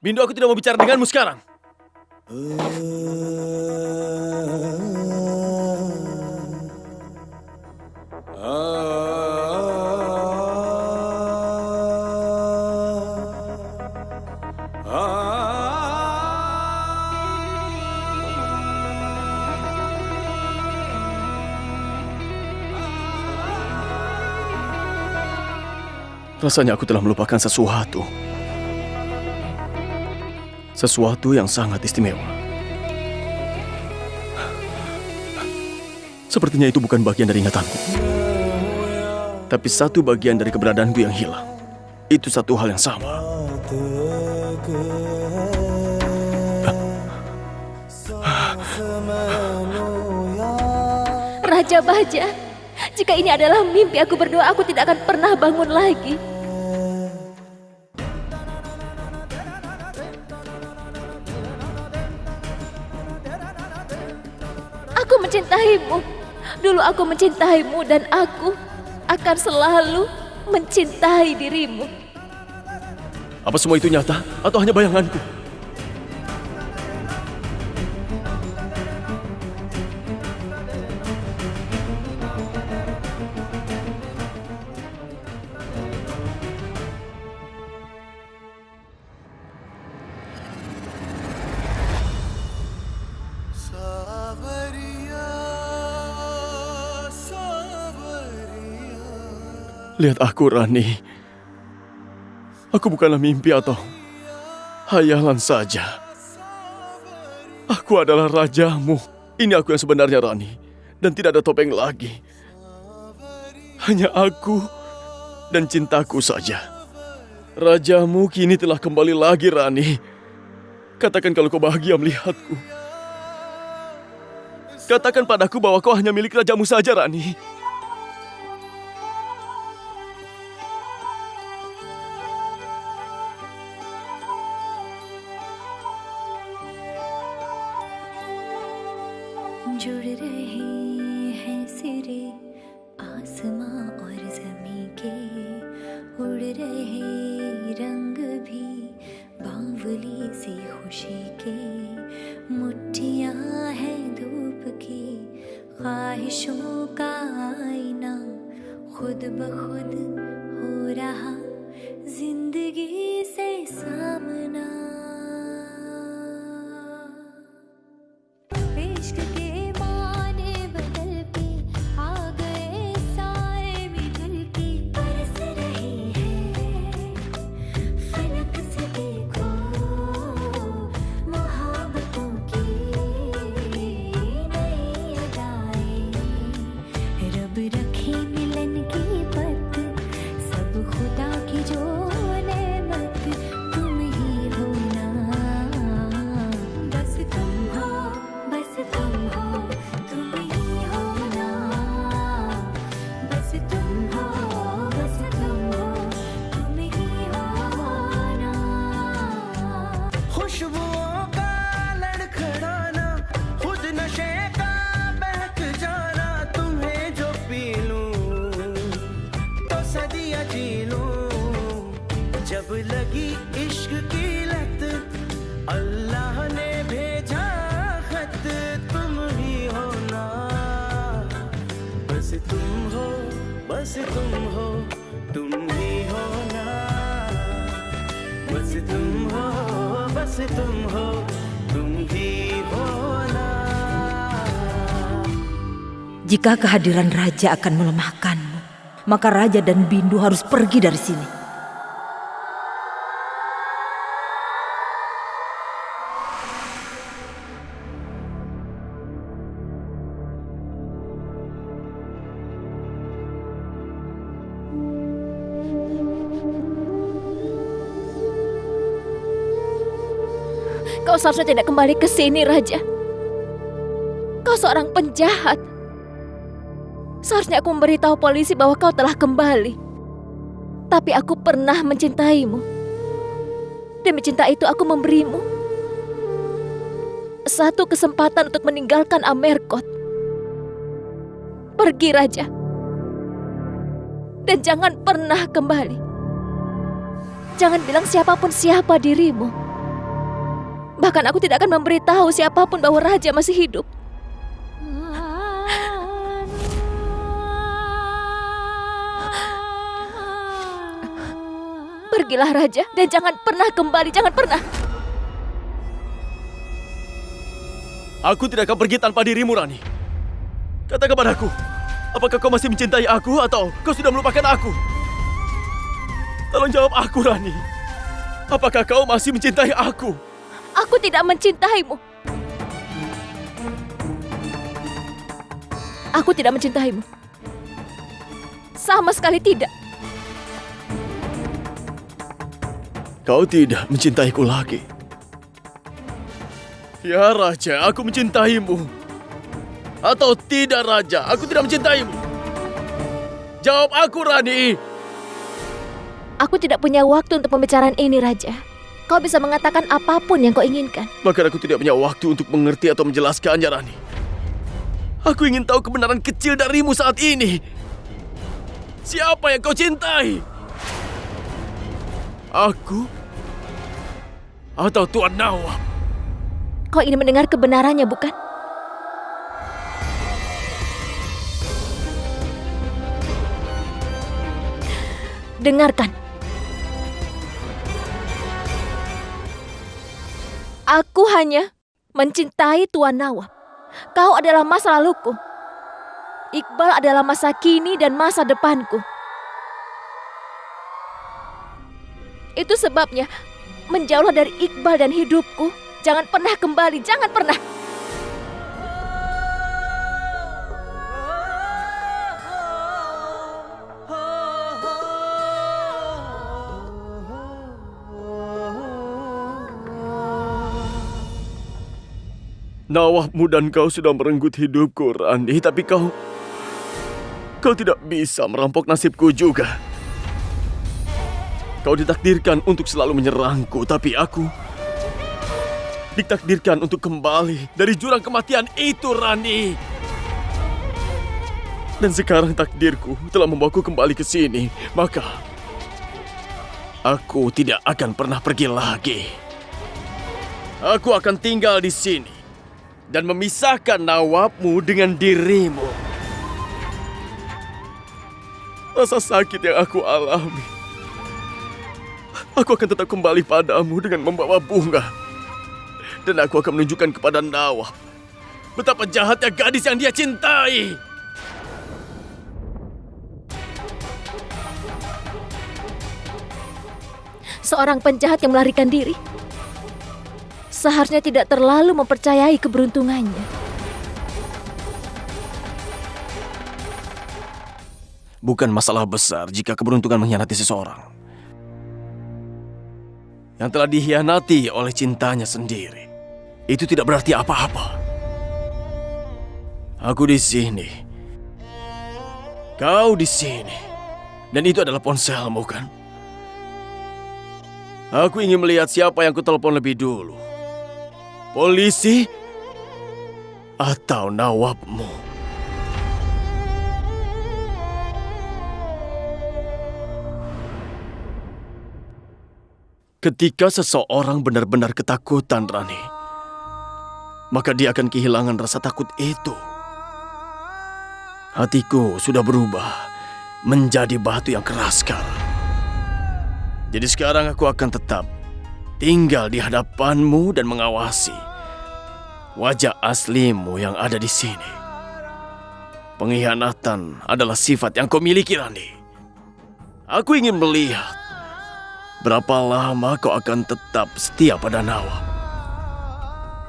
Bindu, aku tidak mau bicara denganmu sekarang. Rasanya aku telah melupakan sesuatu. Sesuatu yang sangat istimewa. Sepertinya itu bukan bagian dari ingatanku. Tapi satu bagian dari keberadaanku yang hilang. Itu satu hal yang sama. Raja Baja, jika ini adalah mimpi, aku berdoa aku tidak akan pernah bangun lagi. Aku mencintaimu. Dulu aku mencintaimu dan aku akan selalu mencintai dirimu. Apa semua itu nyata atau hanya bayanganku? Lihat aku, Rani. Aku bukanlah mimpi atau hayalan saja. Aku adalah rajamu. Ini aku yang sebenarnya, Rani. Dan tidak ada topeng lagi. Hanya aku dan cintaku saja. Rajamu kini telah kembali lagi, Rani. Katakan kalau kau bahagia melihatku. Katakan padaku bahwa kau hanya milik rajamu saja, Rani. जुड़ रहे हैं सिरे आसमां और ज़मीं के, उड़ रहे रंग भी बावली सी खुशी के, मुट्ठियाँ हैं धूप की ख्वाहिशों का आईना, खुद ब खुद हो रहा जिंदगी से सामना। इश्क के माने बदल के आ गए साए मिल के, बरस रही है फलक से देखो मोहब्बतों की नई अदाएं, रब रखे मिलन की पत, सब खुदा की जो नेमत, तुम ही हो ना, बस तुम हो, बस तुम हो, तुम ही हो ना, बस तुम हो, बस तुम हो, तुम ही हो ना। खुशबुओं का लड़खड़ाना, खुद नशे का बहक जाना, तुम्हें जो पी लूं तो सदियां जी लूं। जब लगी इश्क की लत, अल्लाह ने भेजा खत, तुम ही हो ना, बस तुम हो, बस तुम हो, तुम ही हो ना, बस तुम हो, बस तुम हो, तुम ही हो ना। Jika kehadiran raja akan melemahkanmu, maka raja dan Bindu harus pergi dari sini. Kau seharusnya tidak kembali ke sini, Raja. Kau seorang penjahat. Seharusnya aku memberitahu polisi bahwa kau telah kembali. Tapi aku pernah mencintaimu. Demi cinta itu aku memberimu satu kesempatan untuk meninggalkan Amerkot. Pergi, Raja. Dan jangan pernah kembali. Jangan bilang siapapun siapa dirimu. Bahkan aku tidak akan memberitahu siapapun bahwa Raja masih hidup. Pergilah Raja dan jangan pernah kembali, jangan pernah. Aku tidak akan pergi tanpa dirimu, Rani. Katakan padaku, apakah kau masih mencintai aku atau kau sudah melupakan aku? Tolong jawab aku, Rani. Apakah kau masih mencintai aku? Aku tidak mencintaimu. Aku tidak mencintaimu. Sama sekali tidak. Kau tidak mencintaiku lagi. Ya Raja, aku mencintaimu. Atau tidak Raja, aku tidak mencintaimu. Jawab aku, Rani. Aku tidak punya waktu untuk pembicaraan ini, Raja. Kau bisa mengatakan apapun yang kau inginkan. Bahkan aku tidak punya waktu untuk mengerti atau menjelaskannya, Rani. Aku ingin tahu kebenaran kecil darimu saat ini. Siapa yang kau cintai? Aku? Atau Tuan Nawab? Kau ingin mendengar kebenarannya, bukan? Dengarkan. Aku hanya mencintai Tuan Nawab. Kau adalah masa laluku. Iqbal adalah masa kini dan masa depanku. Itu sebabnya menjauhlah dari Iqbal dan hidupku. Jangan pernah kembali, jangan pernah. Nawabmu dan kau sudah merenggut hidupku, Rani. Tapi kau tidak bisa merampok nasibku juga. Kau ditakdirkan untuk selalu menyerangku, tapi aku ditakdirkan untuk kembali dari jurang kematian itu, Rani. Dan sekarang takdirku telah membawaku kembali ke sini. Maka aku tidak akan pernah pergi lagi. Aku akan tinggal di sini dan memisahkan Nawabmu dengan dirimu. Rasa sakit yang aku alami, aku akan tetap kembali padamu dengan membawa bunga. Dan aku akan menunjukkan kepada Nawab betapa jahatnya gadis yang dia cintai. Seorang penjahat yang melarikan diri seharusnya tidak terlalu mempercayai keberuntungannya. Bukan masalah besar jika keberuntungan mengkhianati seseorang yang telah dikhianati oleh cintanya sendiri. Itu tidak berarti apa-apa. Aku di sini, kau di sini, dan itu adalah ponselmu, kan? Aku ingin melihat siapa yang kutelepon lebih dulu. Polisi atau Nawabmu? Ketika seseorang benar-benar ketakutan, Rani, maka dia akan kehilangan rasa takut itu. Hatiku sudah berubah menjadi batu yang keras sekarang. Jadi sekarang aku akan tetap tinggal di hadapanmu dan mengawasi wajah aslimu yang ada di sini. Pengkhianatan adalah sifat yang kau miliki, Rani. Aku ingin melihat berapa lama kau akan tetap setia pada Nawab.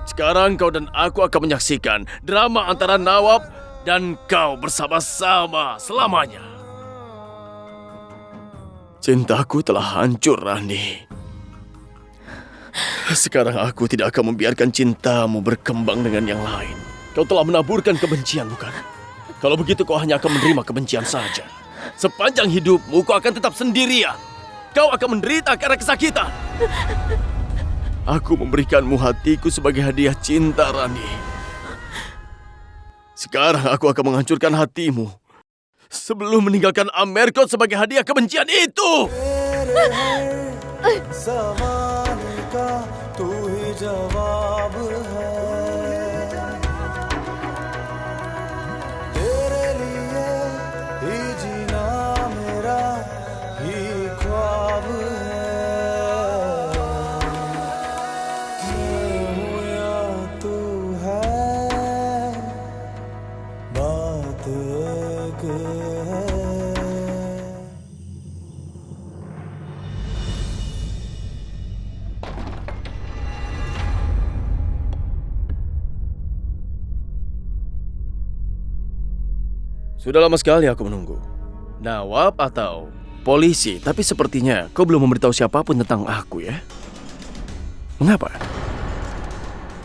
Sekarang kau dan aku akan menyaksikan drama antara Nawab dan kau bersama-sama selamanya. Cintaku telah hancur, Rani. Sekarang aku tidak akan membiarkan cintamu berkembang dengan yang lain. Kau telah menaburkan kebencian, bukan? Kalau begitu kau hanya akan menerima kebencian saja. Sepanjang hidupmu kau akan tetap sendirian. Kau akan menderita karena kesakitan. Aku memberikanmu hatiku sebagai hadiah cinta, Rani. Sekarang aku akan menghancurkan hatimu sebelum meninggalkan Amerkot sebagai hadiah kebencian itu. समान का तू ही जवाब है तेरे लिए ही जीना मेरा ही ख्वाब है मैं हूँ या तू है बात एक है Sudah lama sekali aku menunggu. Nawab atau polisi, tapi sepertinya kau belum memberitahu siapapun tentang aku ya. Mengapa?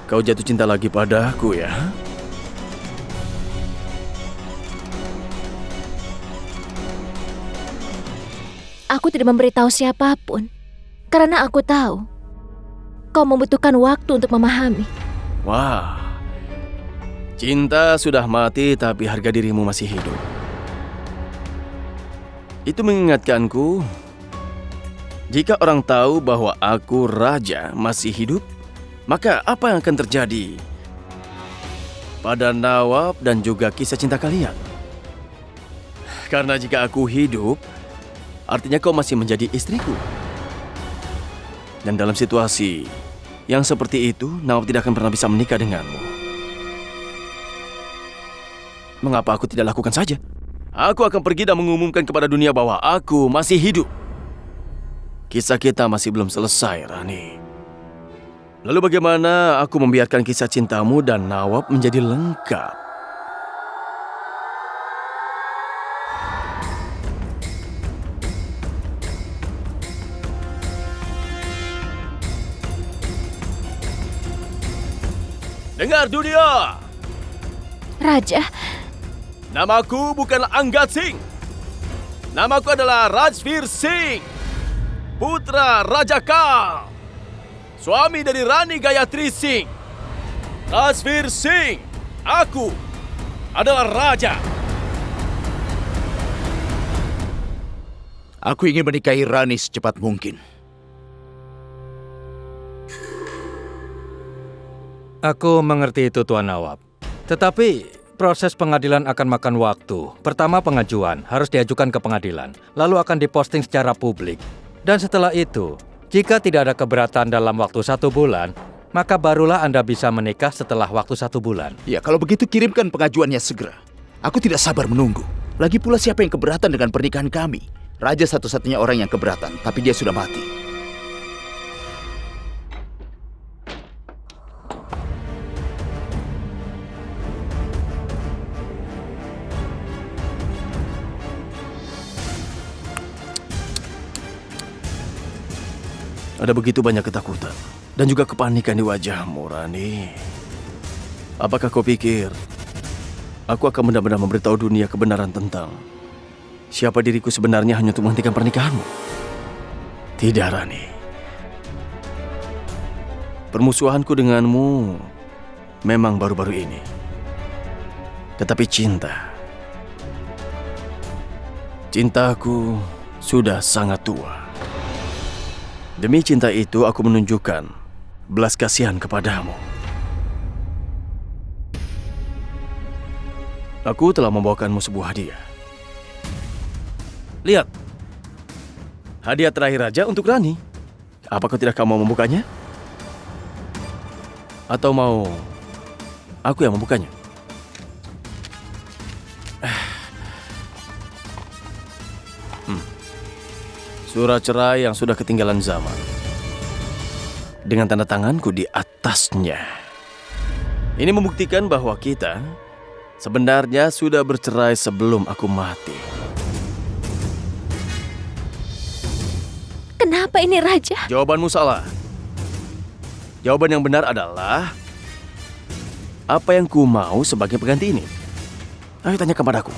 Kau jatuh cinta lagi padaku ya? Aku tidak memberitahu siapapun. Karena aku tahu kau membutuhkan waktu untuk memahami. Wah, cinta sudah mati tapi harga dirimu masih hidup. Itu mengingatkanku, jika orang tahu bahwa aku raja masih hidup, maka apa yang akan terjadi pada Nawab dan juga kisah cinta kalian? Karena jika aku hidup, artinya kau masih menjadi istriku. Dan dalam situasi yang seperti itu, Nawab tidak akan pernah bisa menikah denganmu. Mengapa aku tidak lakukan saja? Aku akan pergi dan mengumumkan kepada dunia bahwa aku masih hidup. Kisah kita masih belum selesai, Rani. Lalu bagaimana aku membiarkan kisah cintamu dan Nawab menjadi lengkap? Dengar dunia! Raja, Namaku bukanlah Anggat Singh. Namaku adalah Rajveer Singh, putra Raja Kal, suami dari Rani Gayatri Singh. Rajveer Singh, aku adalah raja. Aku ingin menikahi Rani secepat mungkin. Aku mengerti itu, Tuan Nawab. Tetapi proses pengadilan akan makan waktu. Pertama pengajuan harus diajukan ke pengadilan, lalu akan diposting secara publik. Dan setelah itu, jika tidak ada keberatan dalam waktu 1 bulan, maka barulah Anda bisa menikah setelah waktu 1 bulan. Ya, kalau begitu kirimkan pengajuannya segera. Aku tidak sabar menunggu. Lagi pula siapa yang keberatan dengan pernikahan kami? Raja satu-satunya orang yang keberatan, tapi dia sudah mati. Ada begitu banyak ketakutan dan juga kepanikan di wajahmu, Rani. Apakah kau pikir aku akan benar-benar memberitahu dunia kebenaran tentang siapa diriku sebenarnya hanya untuk menghentikan pernikahanmu? Tidak, Rani. Permusuhanku denganmu memang baru-baru ini. Tetapi cintaku sudah sangat tua. Demi cinta itu aku menunjukkan belas kasihan kepadamu. Aku telah membawakanmu sebuah hadiah. Lihat. Hadiah terakhir raja untuk Rani. Apakah tidak kamu mau membukanya? Atau mau aku yang membukanya? Surat cerai yang sudah ketinggalan zaman. Dengan tanda tanganku di atasnya. Ini membuktikan bahwa kita sebenarnya sudah bercerai sebelum aku mati. kenapa ini Raja? Jawabanmu salah. Jawaban yang benar adalah apa yang ku mau sebagai pengganti ini. Ayo tanyakan padaku.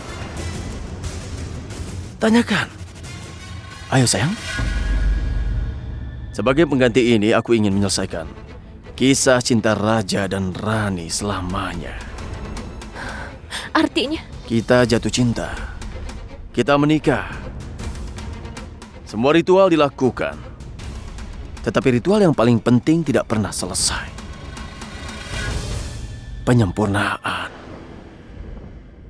Tanyakan. Ayo sayang. Sebagai pengganti ini aku ingin menyelesaikan kisah cinta Raja dan Rani selamanya. Artinya? Kita jatuh cinta. Kita menikah. Semua ritual dilakukan. Tetapi ritual yang paling penting tidak pernah selesai. Penyempurnaan.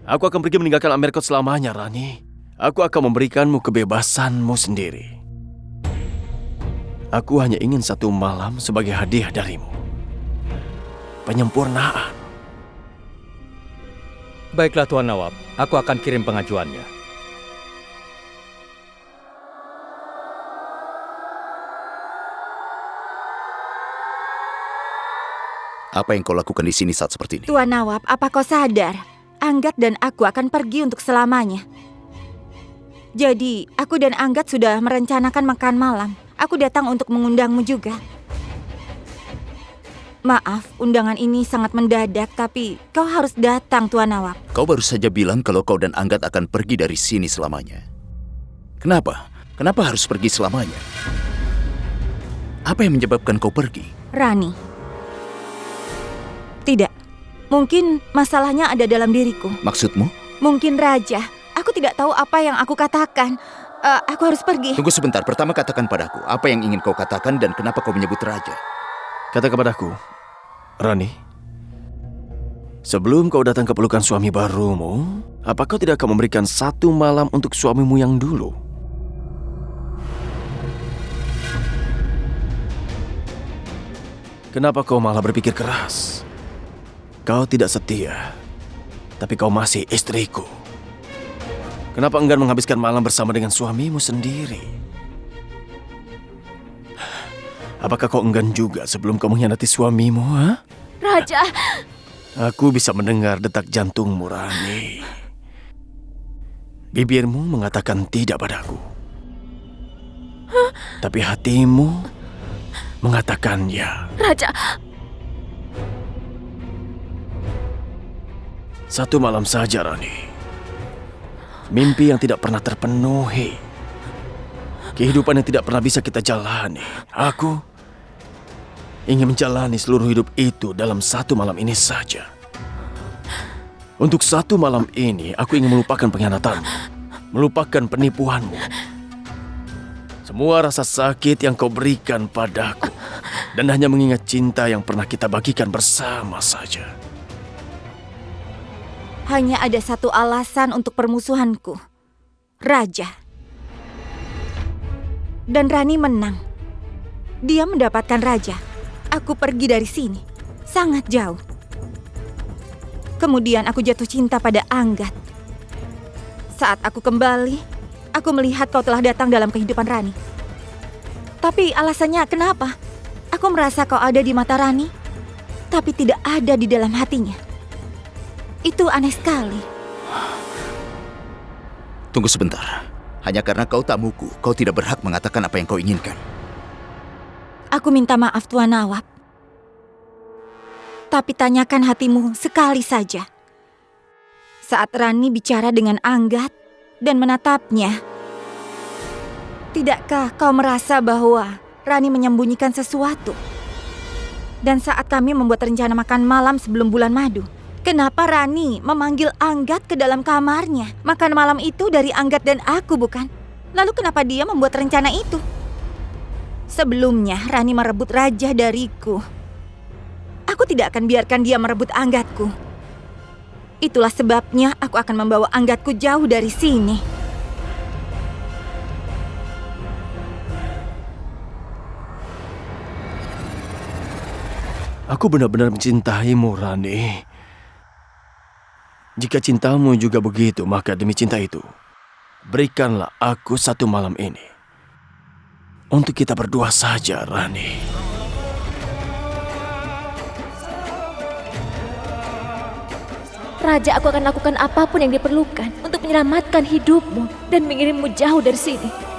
Aku akan pergi meninggalkan Amarkot selamanya, Rani. Aku akan memberikanmu kebebasanmu sendiri. Aku hanya ingin 1 malam sebagai hadiah darimu. Penyempurnaan. Baiklah Tuan Nawab, aku akan kirim pengajuannya. Apa yang kau lakukan di sini saat seperti ini? Tuan Nawab, apa kau sadar? Anggat dan aku akan pergi untuk selamanya. Jadi, aku dan Anggat sudah merencanakan makan malam. Aku datang untuk mengundangmu juga. Maaf, undangan ini sangat mendadak, tapi kau harus datang, Tuan Nawab. Kau baru saja bilang kalau kau dan Anggat akan pergi dari sini selamanya. Kenapa? Kenapa harus pergi selamanya? Apa yang menyebabkan kau pergi? Rani. Tidak. Mungkin masalahnya ada dalam diriku. Maksudmu? Mungkin Raja. Aku tidak tahu apa yang aku katakan. Aku harus pergi. Tunggu sebentar, pertama katakan padaku, apa yang ingin kau katakan dan kenapa kau menyebut Raja? Kata kepadaku, Rani, sebelum kau datang ke pelukan suami barumu, apa kau tidak akan memberikan 1 malam untuk suamimu yang dulu? Kenapa kau malah berpikir keras? Kau tidak setia, tapi kau masih istriku. Kenapa enggan menghabiskan malam bersama dengan suamimu sendiri? Apakah kau enggan juga sebelum kau mengkhianati suamimu, ha? Raja, Aku bisa mendengar detak jantungmu, Rani. Bibirmu mengatakan tidak padaku. Tapi hatimu mengatakan ya. Raja, 1 malam saja, Rani. Mimpi yang tidak pernah terpenuhi. Kehidupan yang tidak pernah bisa kita jalani. Aku ingin menjalani seluruh hidup itu dalam 1 malam ini saja. Untuk 1 malam ini, aku ingin melupakan pengkhianatanmu, melupakan penipuanmu, semua rasa sakit yang kau berikan padaku, dan hanya mengingat cinta yang pernah kita bagikan bersama saja. Hanya ada 1 alasan untuk permusuhanku. Raja. Dan Rani menang. Dia mendapatkan Raja. Aku pergi dari sini. Sangat jauh. Kemudian aku jatuh cinta pada Anggat. Saat aku kembali, aku melihat kau telah datang dalam kehidupan Rani. Tapi alasannya kenapa? Aku merasa kau ada di mata Rani, tapi tidak ada di dalam hatinya. Itu aneh sekali. Tunggu sebentar. Hanya karena kau tamuku, kau tidak berhak mengatakan apa yang kau inginkan. Aku minta maaf, Tuan Nawab. Tapi tanyakan hatimu sekali saja. Saat Rani bicara dengan Anggat dan menatapnya, tidakkah kau merasa bahwa Rani menyembunyikan sesuatu? Dan saat kami membuat rencana makan malam sebelum bulan madu, kenapa Rani memanggil Anggat ke dalam kamarnya? Makan malam itu dari Anggat dan aku, bukan? Lalu kenapa dia membuat rencana itu? Sebelumnya, Rani merebut Raja dariku. Aku tidak akan biarkan dia merebut Anggatku. Itulah sebabnya aku akan membawa Anggatku jauh dari sini. Aku benar-benar mencintaimu, Rani. Jika cintamu juga begitu, maka demi cinta itu, berikanlah aku 1 malam ini. Untuk kita berdua saja, Rani. Raja, aku akan lakukan apapun yang diperlukan untuk menyelamatkan hidupmu dan mengirimmu jauh dari sini.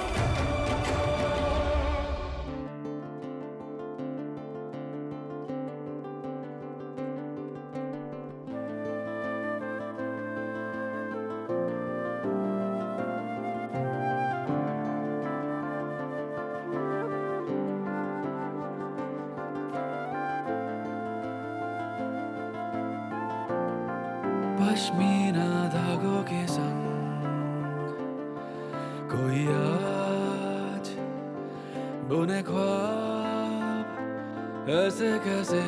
Pashmina धागों के संग कोई आज बुने ख्वाब ऐसे कैसे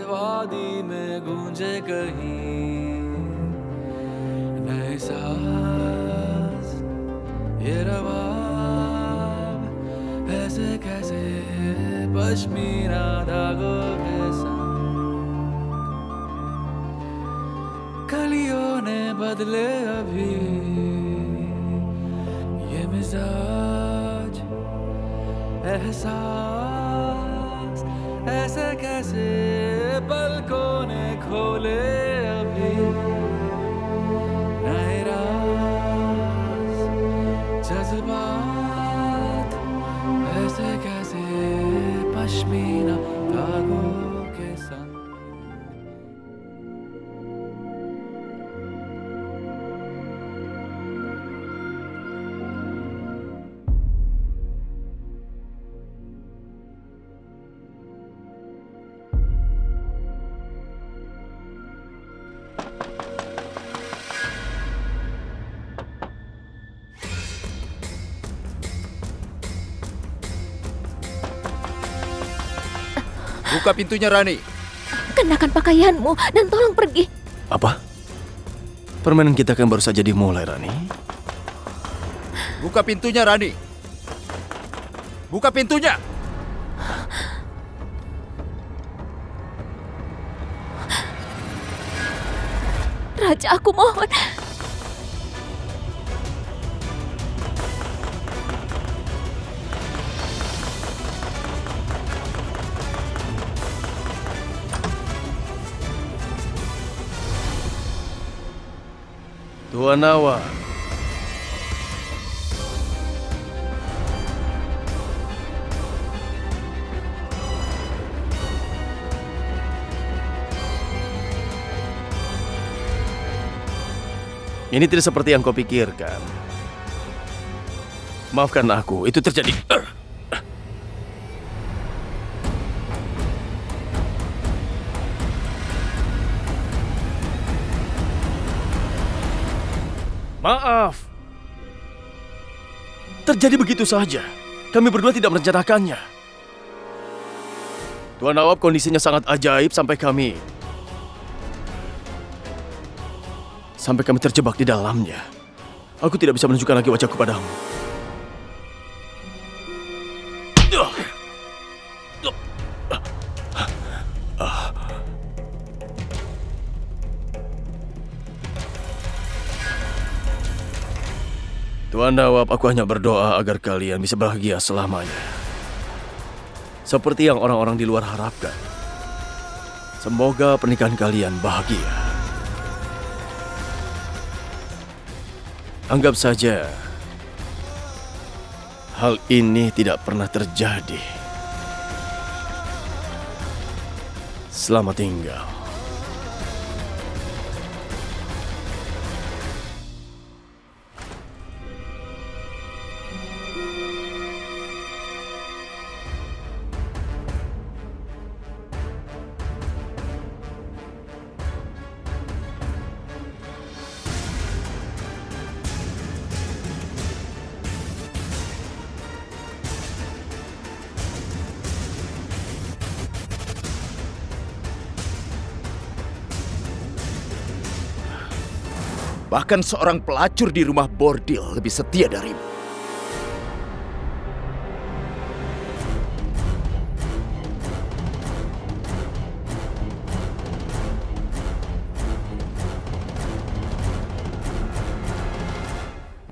वादी में गूंजे कहीं नए सांस ये रवाब ऐसे कैसे पश्मीना धागों के संग कलियों ने बदले अभी ये मिजाज एहसास ऐसे कैसे पलकों ने खोले अभी नए राज जज्बात ऐसे कैसे पश्मीना धागों के संग Buka pintunya, Rani. Kenakan pakaianmu dan tolong pergi. Apa? Permainan kita kan baru saja dimulai, Rani. Buka pintunya, Rani. Buka pintunya. Raja, aku mohon. Tuan Nawab. Ini tidak seperti yang kau pikirkan. Maafkan aku, itu terjadi. Maaf. Terjadi begitu saja. Kami berdua tidak merencanakannya. Tuan Nawab kondisinya sangat ajaib sampai kami terjebak di dalamnya. Aku tidak bisa menunjukkan lagi wajahku padamu. Tuan Nawab, aku hanya berdoa agar kalian bisa bahagia selamanya. Seperti yang orang-orang di luar harapkan. Semoga pernikahan kalian bahagia. Anggap saja hal ini tidak pernah terjadi. Selamat tinggal. Bahkan seorang pelacur di rumah bordil lebih setia darimu.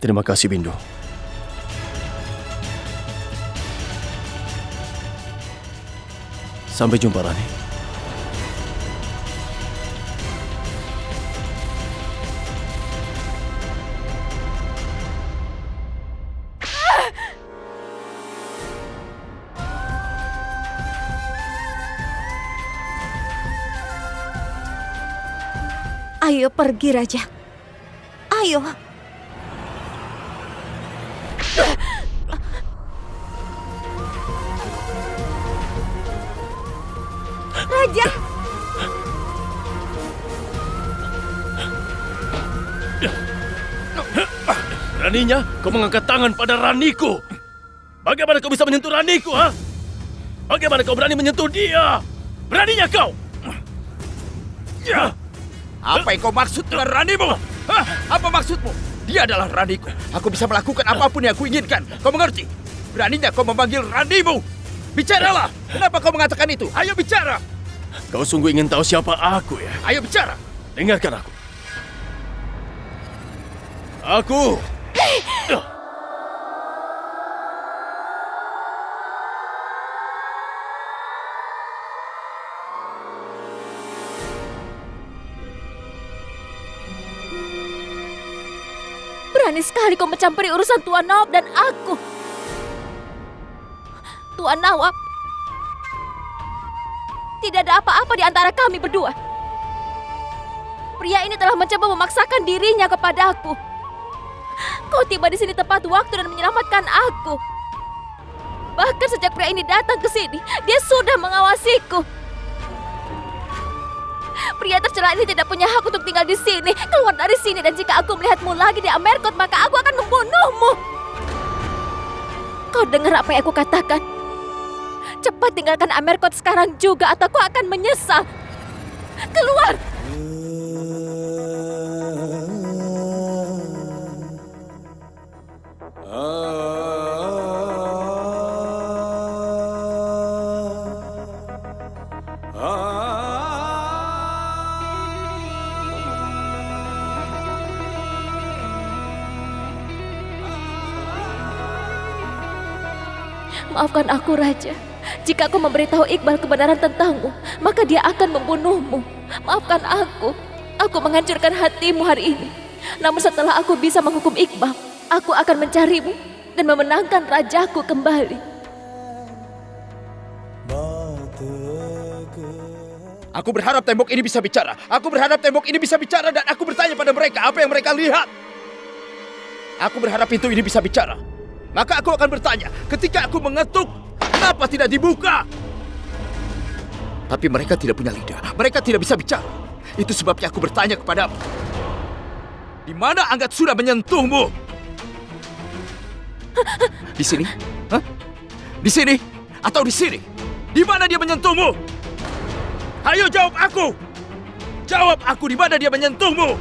Terima kasih, Bindo. Sampai jumpa, Rani. Ayo pergi, Raja. Ayo. Raja. Beraninya kau mengangkat tangan pada Raniku. Bagaimana kau bisa menyentuh Raniku, ha? Bagaimana kau berani menyentuh dia? Beraninya kau? Ya. Apa yang kau maksud dengan ranimu? Hah? Apa maksudmu? Dia adalah raniku. Aku bisa melakukan apapun yang aku inginkan. Kau mengerti? Beraninya kau memanggil ranimu? Bicaralah! Kenapa kau mengatakan itu? Ayo bicara! Kau sungguh ingin tahu siapa aku ya? Ayo bicara! Dengarkan aku. Aku... Berani sekali kau mencampuri urusan Tuan Nawab dan aku. Tuan Nawab, tidak ada apa-apa di antara kami berdua. Pria ini telah mencoba memaksakan dirinya kepadaku. Kau tiba di sini tepat waktu dan menyelamatkan aku. Bahkan sejak pria ini datang ke sini, dia sudah mengawasiku. Pria tercela ini tidak punya hak untuk tinggal di sini. Keluar dari sini, dan jika aku melihatmu lagi di Amerkot, maka aku akan membunuhmu. Kau dengar apa yang aku katakan? Cepat tinggalkan Amerkot sekarang juga, atau kau akan menyesal. Keluar! Maafkan aku, Raja. Jika aku memberitahu Iqbal kebenaran tentangmu, maka dia akan membunuhmu. Maafkan aku. Aku menghancurkan hatimu hari ini. Namun setelah aku bisa menghukum Iqbal, aku akan mencarimu dan memenangkan rajaku kembali. Aku berharap tembok ini bisa bicara. Aku berharap tembok ini bisa bicara dan aku bertanya pada mereka apa yang mereka lihat. Aku berharap pintu ini bisa bicara. Maka aku akan bertanya, ketika aku mengetuk, kenapa tidak dibuka? Tapi mereka tidak punya lidah. Mereka tidak bisa bicara. Itu sebabnya aku bertanya kepadamu. Di mana Anggat sudah menyentuhmu? Di sini? Hah? Di sini? Atau di sini? Di mana dia menyentuhmu? Ayo jawab aku! Jawab aku, di mana dia menyentuhmu?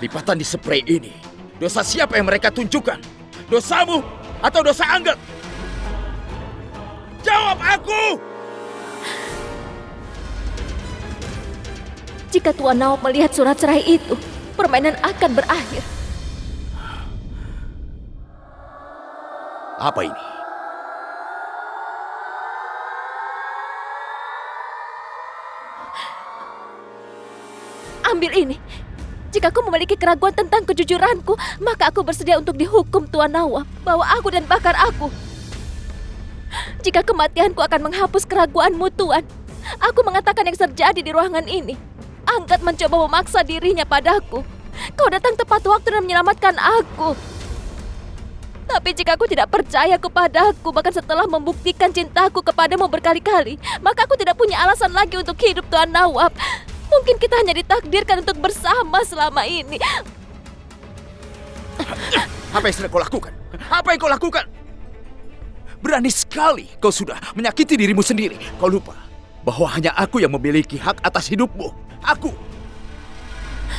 Lipatan di spray ini, dosa siapa yang mereka tunjukkan? Dosamu atau dosa Anggat? Jawab aku! Jika Tuan Nawab melihat surat cerai itu, permainan akan berakhir. Apa ini? Ambil ini. Jika kau memiliki keraguan tentang kejujuranku, maka aku bersedia untuk dihukum Tuan Nawab. Bawa aku dan bakar aku. Jika kematianku akan menghapus keraguanmu, Tuan, aku mengatakan yang terjadi di ruangan ini. Angkat mencoba memaksa dirinya padaku. Kau datang tepat waktu dan menyelamatkan aku. Tapi jika aku tidak percaya kepadaku, bahkan setelah membuktikan cintaku kepadamu berkali-kali, maka aku tidak punya alasan lagi untuk hidup, Tuan Nawab. Mungkin kita hanya ditakdirkan untuk bersama selama ini. Apa yang sedang kau lakukan? Apa yang kau lakukan? Berani sekali kau sudah menyakiti dirimu sendiri. Kau lupa bahwa hanya aku yang memiliki hak atas hidupmu. Aku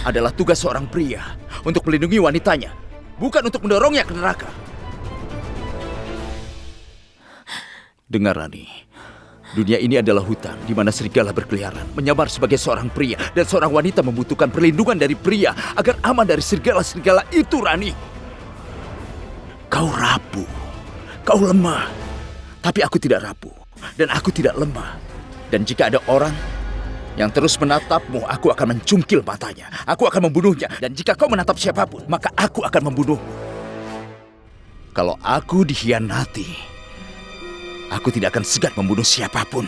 adalah tugas seorang pria untuk melindungi wanitanya, bukan untuk mendorongnya ke neraka. Dengar, Rani. Dunia ini adalah hutan di mana serigala berkeliaran, menyamar sebagai seorang pria, dan seorang wanita membutuhkan perlindungan dari pria agar aman dari serigala-serigala itu, Rani. Kau rapuh, kau lemah, tapi aku tidak rapuh dan aku tidak lemah. Dan jika ada orang yang terus menatapmu, aku akan mencungkil matanya. Aku akan membunuhnya. Dan jika kau menatap siapapun, maka aku akan membunuhmu. Kalau aku dikhianati, aku tidak akan segan membunuh siapapun.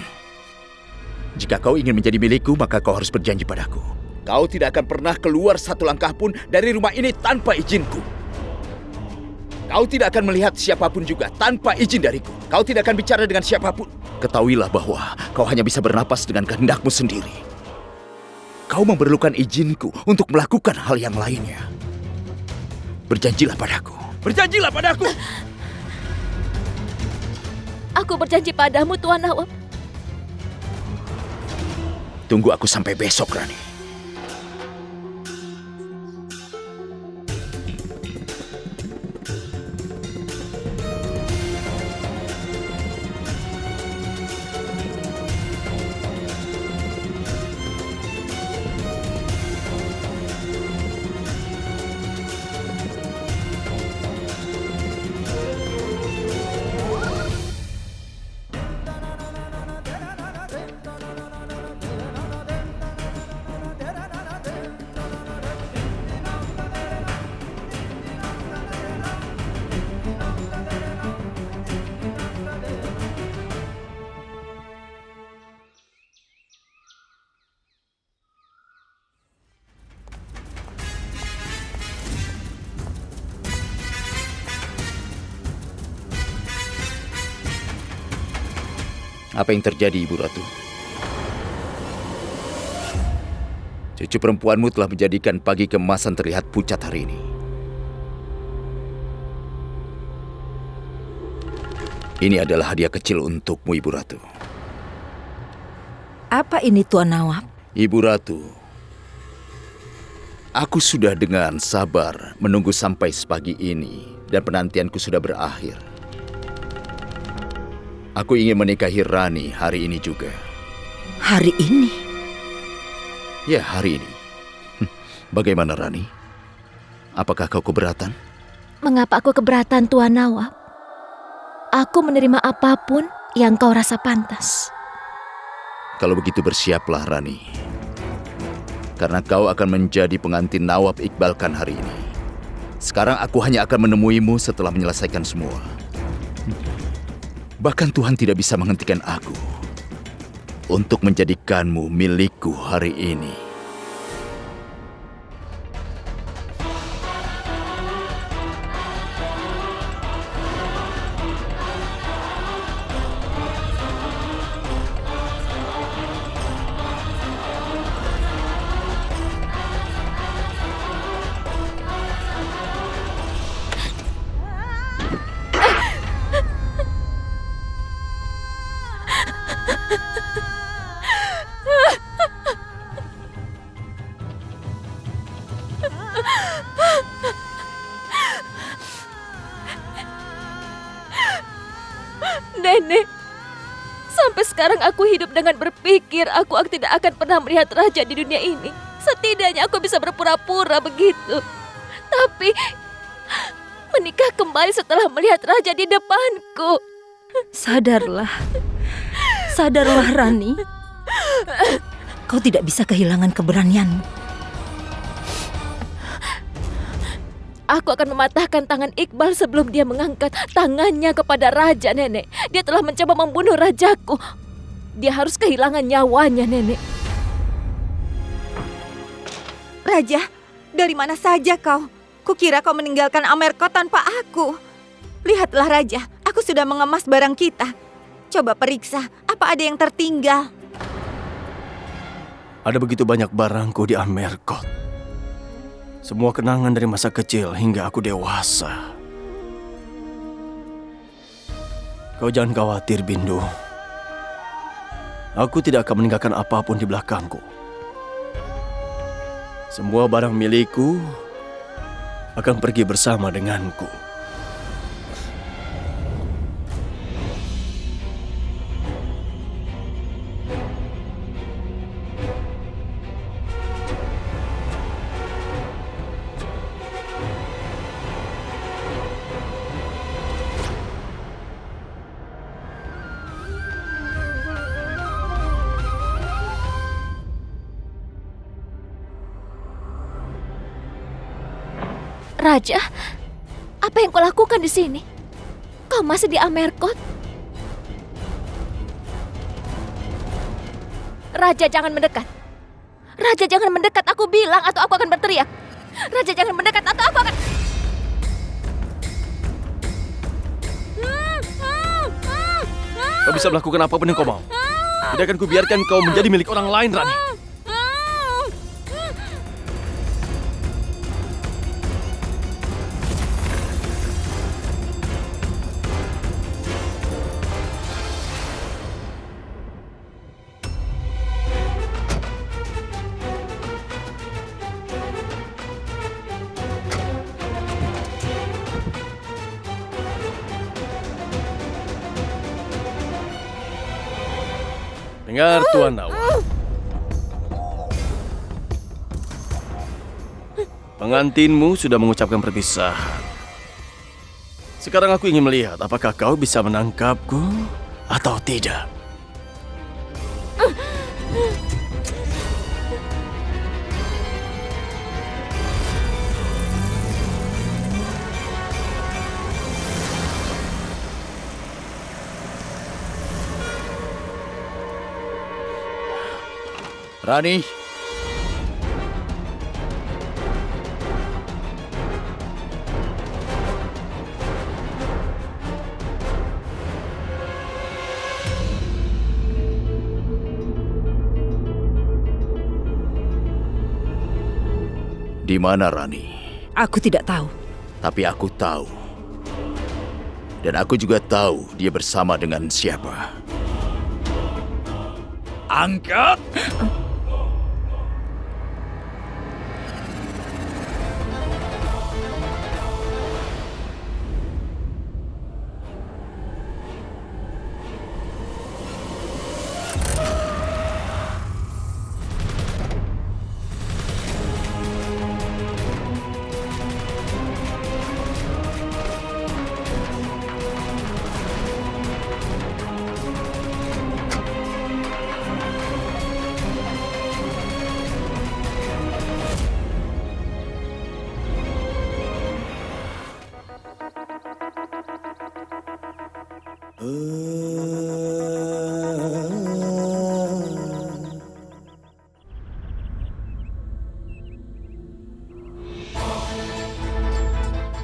Jika kau ingin menjadi milikku, maka kau harus berjanji padaku. Kau tidak akan pernah keluar satu langkah pun dari rumah ini tanpa izinku. Kau tidak akan melihat siapapun juga tanpa izin dariku. Kau tidak akan bicara dengan siapapun. Ketahuilah bahwa kau hanya bisa bernapas dengan kehendakmu sendiri. Kau memerlukan izinku untuk melakukan hal yang lainnya. Berjanjilah padaku. Berjanjilah padaku! Aku berjanji padamu, Tuan Nawab. Tunggu aku sampai besok, Rani. Apa yang terjadi, Ibu Ratu? Cucu perempuanmu telah menjadikan pagi keemasan terlihat pucat hari ini. Ini adalah hadiah kecil untukmu, Ibu Ratu. Apa ini, Tuan Nawab? Ibu Ratu, aku sudah dengan sabar menunggu sampai sepagi ini dan penantianku sudah berakhir. Aku ingin menikahi Rani hari ini juga. Hari ini? Ya, hari ini. Bagaimana, Rani? Apakah kau keberatan? Mengapa aku keberatan, Tuan Nawab? Aku menerima apapun yang kau rasa pantas. Kalau begitu bersiaplah, Rani. Karena kau akan menjadi pengantin Nawab Iqbal Khan hari ini. Sekarang aku hanya akan menemuimu setelah menyelesaikan semua. Bahkan Tuhan tidak bisa menghentikan aku untuk menjadikanmu milikku hari ini. Nenek, sampai sekarang aku hidup dengan berpikir aku tidak akan pernah melihat raja di dunia ini. Setidaknya aku bisa berpura-pura begitu. Tapi menikah kembali setelah melihat raja di depanku. Sadarlah. Sadarlah, Rani. Kau tidak bisa kehilangan keberanianmu. Aku akan mematahkan tangan Iqbal sebelum dia mengangkat tangannya kepada raja, Nenek. Dia telah mencoba membunuh rajaku. Dia harus kehilangan nyawanya, Nenek. Raja, dari mana saja kau? Kukira kau meninggalkan Amerkot tanpa aku. Lihatlah, Raja, aku sudah mengemas barang kita. Coba periksa, apa ada yang tertinggal? Ada begitu banyak barangku di Amerkot. Semua kenangan dari masa kecil hingga aku dewasa. Kau jangan khawatir, Bindu. Aku tidak akan meninggalkan apapun di belakangku. Semua barang milikku akan pergi bersama denganku. Raja, apa yang kau lakukan di sini? Kau masih di Amerkot? Raja, jangan mendekat. Raja, jangan mendekat. Aku bilang atau aku akan berteriak. Raja, jangan mendekat atau aku akan... Kau bisa melakukan apapun yang kau mau. Tidak akan kubiarkan kau menjadi milik orang lain, Rani. Dengar Tuan Nawab. Pengantinmu sudah mengucapkan perpisahan. Sekarang aku ingin melihat apakah kau bisa menangkapku atau tidak. Rani, di mana Rani? Aku tidak tahu. Tapi aku tahu. Dan aku juga tahu dia bersama dengan siapa. Angkat!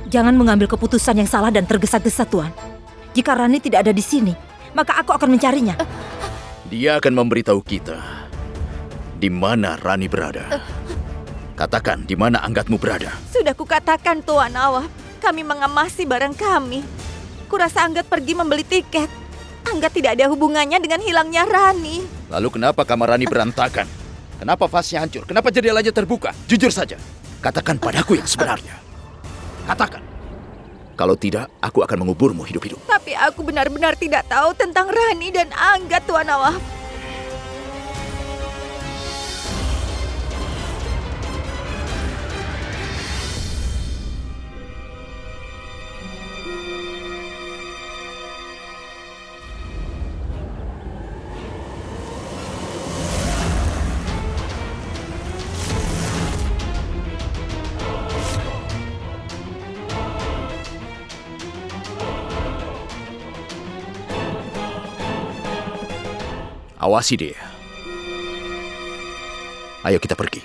Jangan mengambil keputusan yang salah dan tergesa-gesa, Tuan. Jika Rani tidak ada di sini, maka aku akan mencarinya. Dia akan memberitahu kita di mana Rani berada. Katakan di mana Anggatmu berada. Sudah kukatakan, Tuan Nawab. Kami mengemasi barang kami. Kurasa Anggat pergi membeli tiket. Anggat tidak ada hubungannya dengan hilangnya Rani. Lalu kenapa kamar Rani berantakan? Kenapa vasnya hancur? Kenapa jendelanya terbuka? Jujur saja. Katakan padaku yang sebenarnya. Katakan. Kalau tidak, aku akan menguburmu hidup-hidup. Tapi aku benar-benar tidak tahu tentang Rani dan Anggat, Tuan Nawab. Awasi dia. Ayo kita pergi.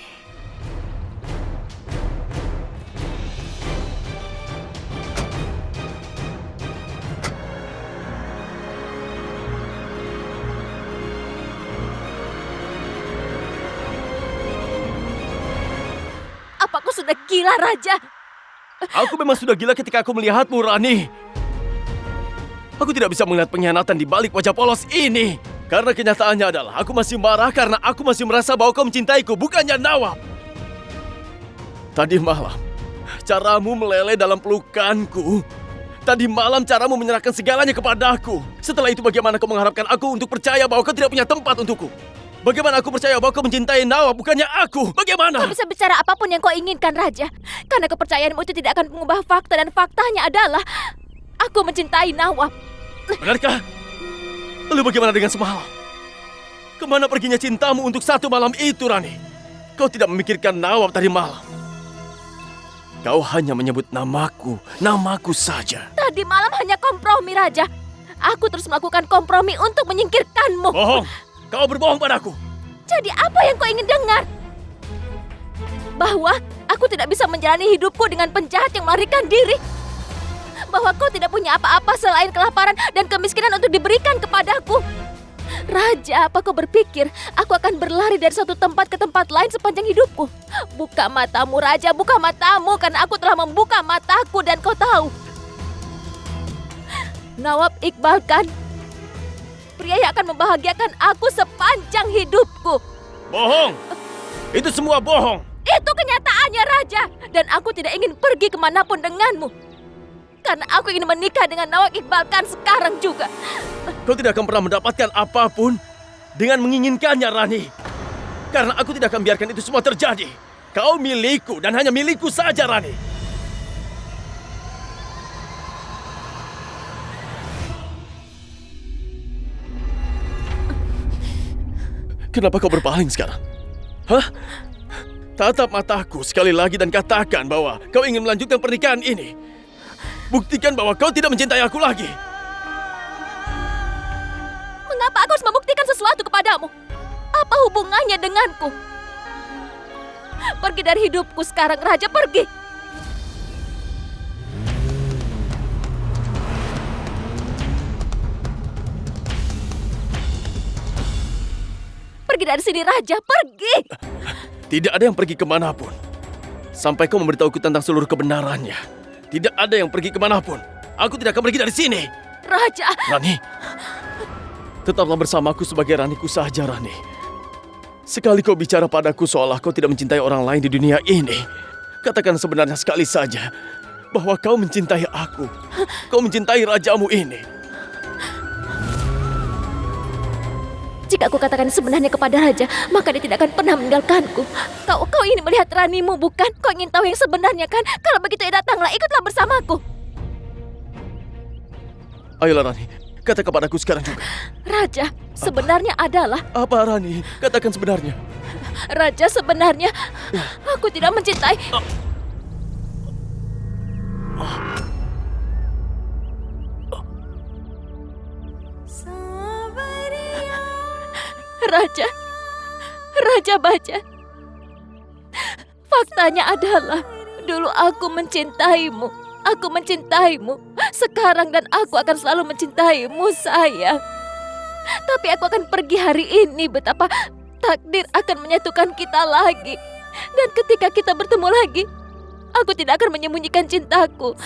Apa kau sudah gila, Raja? Aku memang sudah gila ketika aku melihatmu, Rani. Aku tidak bisa melihat pengkhianatan di balik wajah polos ini. Karena kenyataannya adalah aku masih marah karena aku masih merasa bahwa kau mencintaiku, bukannya Nawab. Tadi malam, caramu meleleh dalam pelukanku. Tadi malam caramu menyerahkan segalanya kepadaku. Setelah itu bagaimana kau mengharapkan aku untuk percaya bahwa kau tidak punya tempat untukku? Bagaimana aku percaya bahwa kau mencintai Nawab, bukannya aku? Bagaimana? Kau bisa bicara apapun yang kau inginkan, Raja. Karena kepercayaanmu itu tidak akan mengubah fakta, dan faktanya adalah aku mencintai Nawab. Benarkah? Lalu bagaimana dengan semalam? Kemana perginya cintamu untuk satu malam itu, Rani? Kau tidak memikirkan Nawab tadi malam. Kau hanya menyebut namaku saja. Tadi malam hanya kompromi, Raja. Aku terus melakukan kompromi untuk menyingkirkanmu. Bohong! Kau berbohong padaku. Jadi apa yang kau ingin dengar? Bahwa aku tidak bisa menjalani hidupku dengan penjahat yang melarikan diri. Bahwa kau tidak punya apa-apa selain kelaparan dan kemiskinan untuk diberikan kepadaku. Raja, apa kau berpikir aku akan berlari dari satu tempat ke tempat lain sepanjang hidupku? Buka matamu, Raja, buka matamu, karena aku telah membuka mataku dan kau tahu. Nawab Iqbal kan pria yang akan membahagiakan aku sepanjang hidupku. Bohong! Itu semua bohong! Itu kenyataannya, Raja. Dan aku tidak ingin pergi kemanapun denganmu. Karena aku ingin menikah dengan Nawab Iqbal Khan sekarang juga. Kau tidak akan pernah mendapatkan apapun dengan menginginkannya, Rani. Karena aku tidak akan biarkan itu semua terjadi. Kau milikku dan hanya milikku saja, Rani. Kenapa kau berpaling sekarang? Hah? Tatap mataku sekali lagi dan katakan bahwa kau ingin melanjutkan pernikahan ini. Buktikan bahwa kau tidak mencintai aku lagi. Mengapa aku harus membuktikan sesuatu kepadamu? Apa hubungannya denganku? Pergi dari hidupku sekarang, Raja, pergi! Pergi dari sini, Raja, pergi! Tidak ada yang pergi kemanapun. Sampai kau memberitahuku tentang seluruh kebenarannya. Tidak ada yang pergi kemanapun. Aku tidak akan pergi dari sini. Raja! Rani, tetaplah bersamaku sebagai Raniku saja, Rani. Sekali kau bicara padaku seolah kau tidak mencintai orang lain di dunia ini, katakan sebenarnya sekali saja bahwa kau mencintai aku. Kau mencintai rajamu ini. Jika aku katakan sebenarnya kepada Raja, maka dia tidak akan pernah meninggalkanku. Kau ingin melihat Ranimu, bukan? Kau ingin tahu yang sebenarnya, kan? Kalau begitu ya datanglah, ikutlah bersamaku. Ayolah, Rani. Kata kepadaku sekarang juga. Raja, sebenarnya adalah... Apa, Rani? Katakan sebenarnya. Raja, sebenarnya aku tidak mencintai... Raja, Raja Baja. Faktanya adalah dulu aku mencintaimu. Aku mencintaimu. Sekarang dan aku akan selalu mencintaimu, sayang. Tapi aku akan pergi hari ini. Betapa takdir akan menyatukan kita lagi. Dan ketika kita bertemu lagi, aku tidak akan menyembunyikan cintaku.